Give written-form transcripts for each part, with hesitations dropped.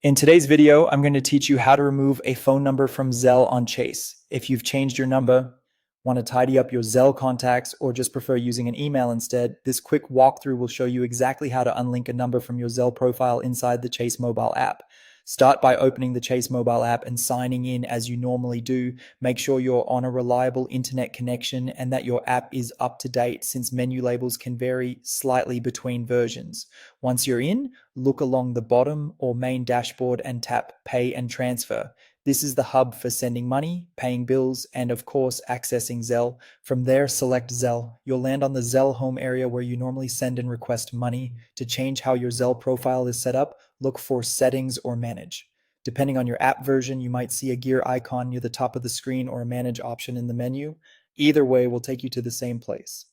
In today's video, I'm going to teach you how to remove a phone number from Zelle on Chase. If you've changed your number, want to tidy up your Zelle contacts, or just prefer using an email instead, this quick walkthrough will show you exactly how to unlink a number from your Zelle profile inside the Chase mobile app. Start by opening the Chase mobile app and signing in as you normally do. Make sure you're on a reliable internet connection and that your app is up to date, since menu labels can vary slightly between versions. Once you're in, look along the bottom or main dashboard and tap Pay and Transfer. This is the hub for sending money, paying bills, and of course, accessing Zelle. From there, select Zelle. You'll land on the Zelle home area where you normally send and request money. To change how your Zelle profile is set up, look for Settings or Manage. Depending on your app version, you might see a gear icon near the top of the screen or a Manage option in the menu. Either way will take you to the same place.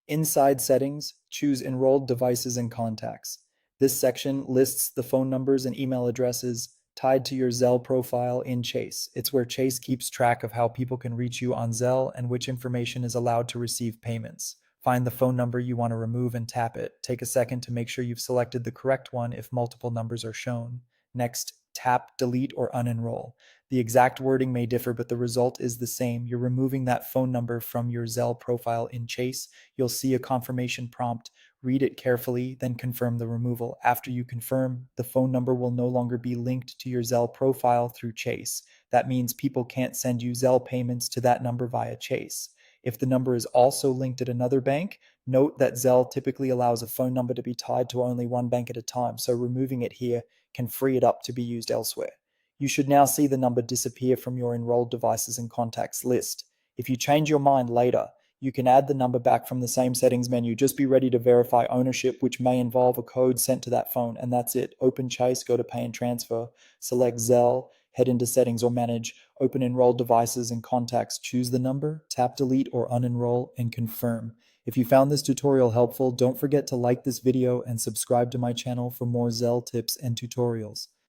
Inside Settings, choose Enrolled Devices and Contacts. This section lists the phone numbers and email addresses tied to your Zelle profile in Chase. It's where Chase keeps track of how people can reach you on Zelle and which information is allowed to receive payments. Find the phone number you want to remove and tap it. Take a second to make sure you've selected the correct one if multiple numbers are shown. Next, tap Delete or Unenroll. The exact wording may differ, but the result is the same. You're removing that phone number from your Zelle profile in Chase. You'll see a confirmation prompt. Read it carefully, then confirm the removal. After you confirm, the phone number will no longer be linked to your Zelle profile through Chase. That means people can't send you Zelle payments to that number via Chase. If the number is also linked at another bank, note that Zelle typically allows a phone number to be tied to only one bank at a time, so removing it here can free it up to be used elsewhere. You should now see the number disappear from your enrolled devices and contacts list. If you change your mind later, you can add the number back from the same settings menu. Just be ready to verify ownership, which may involve a code sent to that phone, and that's it. Open Chase, go to Pay and Transfer, select Zelle, head into Settings or Manage, open Enrolled Devices and Contacts, choose the number, tap Delete or Unenroll, and confirm. If you found this tutorial helpful, don't forget to like this video and subscribe to my channel for more Zelle tips and tutorials.